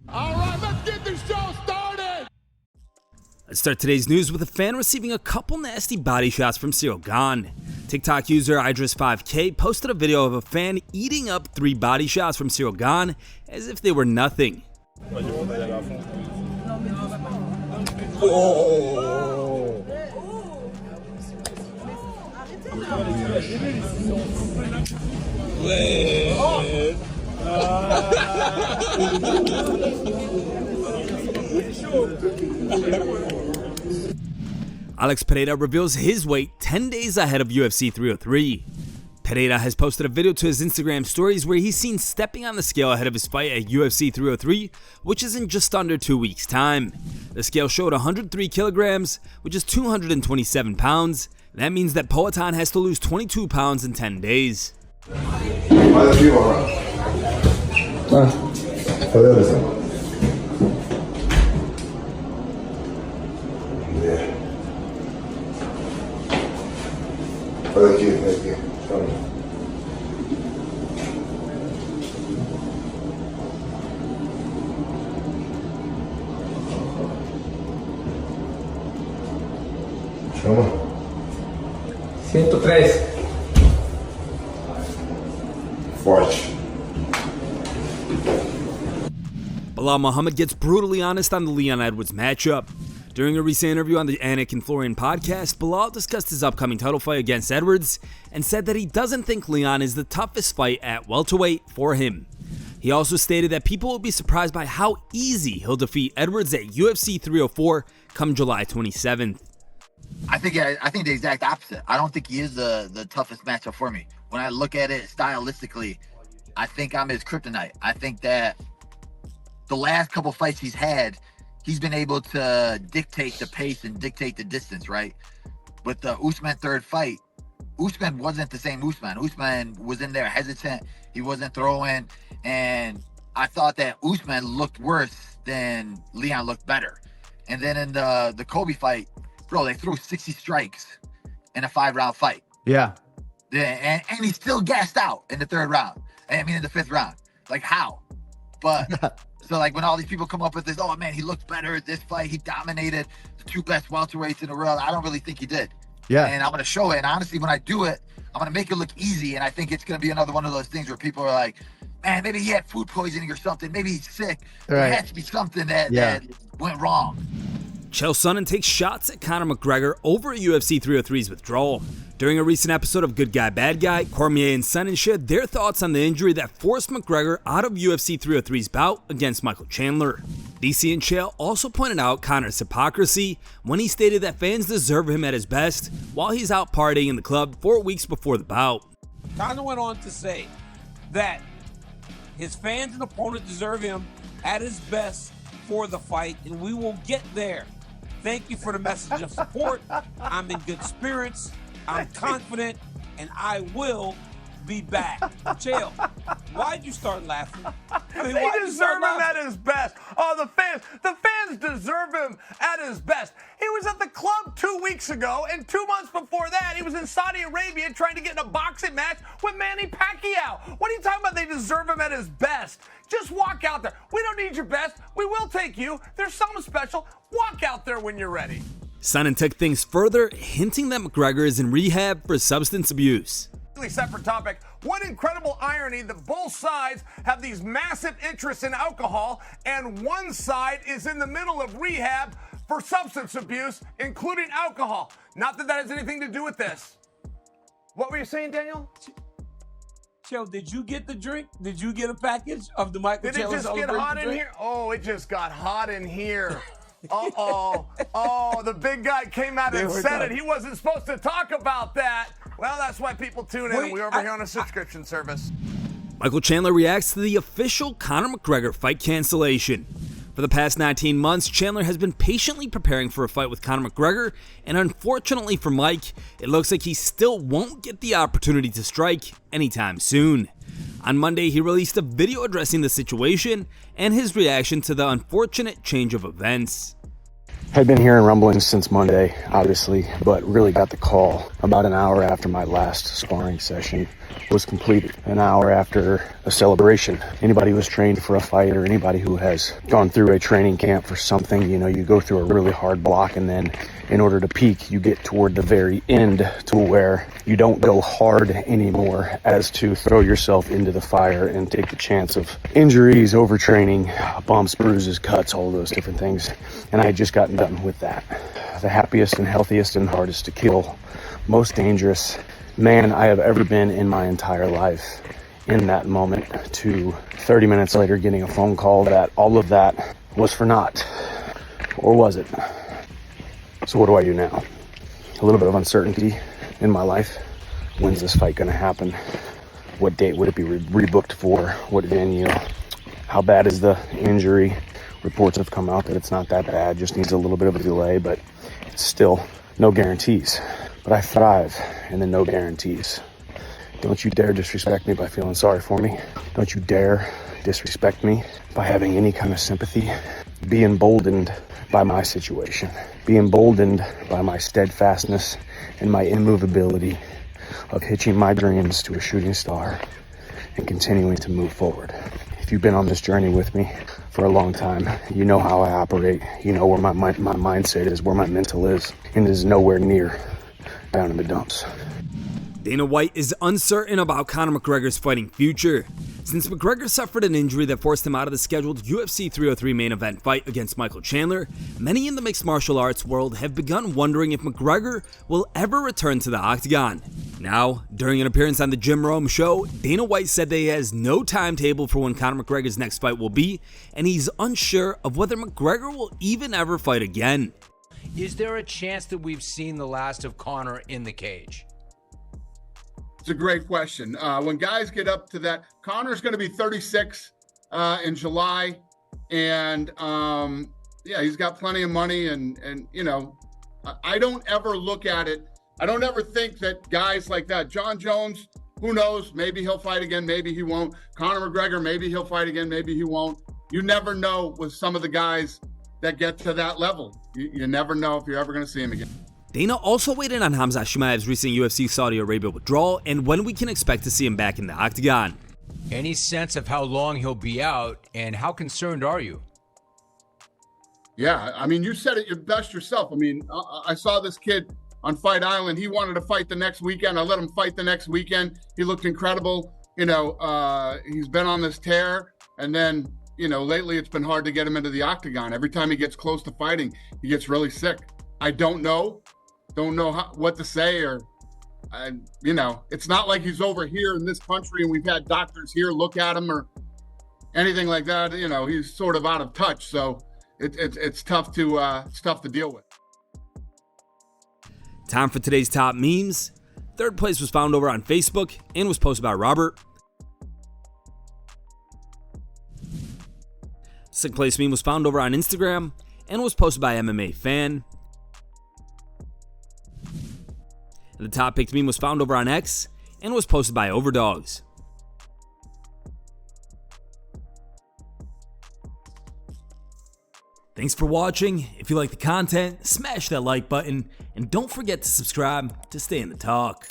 All right, let's get this show started. Let's start today's news with a fan receiving a couple nasty body shots from Ciryl Gane. TikTok user Idris5K posted a video of a fan eating up 3 body shots from Ciryl Gane as if they were nothing. Alex Pereira reveals his weight 10 days ahead of UFC 303. Pereira has posted a video to his Instagram stories where he's seen stepping on the scale ahead of his fight at UFC 303, which is in just under 2 weeks' time. The scale showed 103 kilograms, which is 227 pounds. That means that Poatan has to lose 22 pounds in 10 days. Thank you. Chama. 103. Forte. Belal Muhammad gets brutally honest on the Leon Edwards matchup. During a recent interview on the Anik and Florian podcast, Belal discussed his upcoming title fight against Edwards and said that he doesn't think Leon is the toughest fight at welterweight for him. He also stated that people will be surprised by how easy he'll defeat Edwards at UFC 304 come July 27th. I think the exact opposite. I don't think he is the toughest matchup for me. When I look at it stylistically, I think I'm his kryptonite. I think that the last couple fights he's had, he's been able to dictate the pace and dictate the distance, right? With the Usman third fight, Usman wasn't the same Usman. Usman was in there hesitant. He wasn't throwing. And I thought that Usman looked worse than Leon looked better. And then in the Kobe fight, bro, they threw 60 strikes in a 5-round fight. Yeah. And he still gassed out in the in the 5th round. Like, how? But so like when all these people come up with this, oh man, he looked better at this fight. He dominated the 2 best welterweights in the world. I don't really think he did. Yeah. And I'm going to show it. And honestly, when I do it, I'm going to make it look easy. And I think it's going to be another one of those things where people are like, man, maybe he had food poisoning or something. Maybe he's sick. Right. There has to be something that went wrong. Chael Sonnen takes shots at Conor McGregor over UFC 303's withdrawal. During a recent episode of Good Guy, Bad Guy, Cormier and Sonnen shared their thoughts on the injury that forced McGregor out of UFC 303's bout against Michael Chandler. DC and Chael also pointed out Conor's hypocrisy when he stated that fans deserve him at his best while he's out partying in the club 4 weeks before the bout. Conor went on to say that his fans and opponents deserve him at his best for the fight, and we will get there. Thank you for the message of support. I'm in good spirits. I'm confident, and I will be back. Chael, why'd you start laughing? I mean, they deserve him at his best. Oh, the fans deserve him at his best. He was at the club 2 weeks ago, and 2 months before that, he was in Saudi Arabia trying to get in a boxing match with Manny Pacquiao. What are you talking about? They deserve him at his best. Just walk out there. We don't need your best. We will take you. There's something special. Walk out there when you're ready. Sonnen took things further, hinting that McGregor is in rehab for substance abuse. Separate topic. What incredible irony that both sides have these massive interests in alcohol, and one side is in the middle of rehab for substance abuse, including alcohol. Not that that has anything to do with this. What were you saying, Daniel? Chael, did you get the drink? Did you get a package of the Michael Chael? Did it just get hot in here? Oh, it just got hot in here. Uh-oh. Oh, the big guy came out and said it. He wasn't supposed to talk about that. Well, that's why people tune in. We're over here on a subscription service. Michael Chandler reacts to the official Conor McGregor fight cancellation. For the past 19 months, Chandler has been patiently preparing for a fight with Conor McGregor, and unfortunately for Mike, it looks like he still won't get the opportunity to strike anytime soon. On Monday, he released a video addressing the situation and his reaction to the unfortunate change of events. Had been hearing rumblings since Monday, obviously, but really got the call about an hour after my last sparring session was completed an hour after a celebration. Anybody who's trained for a fight, or anybody who has gone through a training camp for something, you know, you go through a really hard block, and then in order to peak, you get toward the very end to where you don't go hard anymore, as to throw yourself into the fire and take the chance of injuries, overtraining, bumps, bruises, cuts, all those different things. And I had just gotten done with that. The happiest and healthiest and hardest to kill, most dangerous man I have ever been in my entire life. In that moment, to 30 minutes later getting a phone call that all of that was for naught. Or was it? So what do I do now? A little bit of uncertainty in my life. When's this fight going to happen? What date would it be rebooked for? What venue? How bad is the injury? Reports have come out that it's not that bad, just needs a little bit of a delay, but it's still no guarantees. But I thrive in the no guarantees. Don't you dare disrespect me by feeling sorry for me. Don't you dare disrespect me by having any kind of sympathy. Be emboldened by my situation. Be emboldened by my steadfastness and my immovability of hitching my dreams to a shooting star and continuing to move forward. If you've been on this journey with me for a long time, you know how I operate. You know where my mindset is, where my mental is, and it is nowhere near down in the dumps. Dana White is uncertain about Conor McGregor's fighting future. Since McGregor suffered an injury that forced him out of the scheduled UFC 303 main event fight against Michael Chandler, many in the mixed martial arts world have begun wondering if McGregor will ever return to the octagon. Now, during an appearance on the Jim Rome show, Dana White said that he has no timetable for when Conor McGregor's next fight will be, and he's unsure of whether McGregor will even ever fight again. Is there a chance that we've seen the last of Conor in the cage? It's a great question. When guys get up to that, Conor's going to be 36 in July, and yeah, he's got plenty of money, and you know, I don't ever look at it. I don't ever think that guys like that, John Jones, who knows? Maybe he'll fight again, maybe he won't. Conor McGregor, maybe he'll fight again, maybe he won't. You never know with some of the guys that get to that level. You never know if you're ever going to see him again. Dana also weighed in on Khamzat CHIMAEV'S recent UFC Saudi Arabia withdrawal and when we can expect to see him back in the octagon. Any sense of how long he'll be out, and how concerned are you? Yeah, I mean, you said it best yourself. I mean, I saw this kid on Fight Island. He wanted to fight the next weekend. I let him fight the next weekend. He looked incredible. You know, he's been on this tear, and then, you know, lately it's been hard to get him into the octagon. Every time he gets close to fighting, he gets really sick. I don't know what to say, or, you know, it's not like he's over here in this country and we've had doctors here look at him or anything like that. You know, he's sort of out of touch, so it's tough to deal with. Time for today's top memes. Third place was found over on Facebook and was posted by Robert. Second place meme was found over on Instagram and was posted by MMA Fan. The top picked meme was found over on X and was posted by Overdogs. Thanks for watching. If you like the content, smash that like button and don't forget to subscribe to stay in the talk.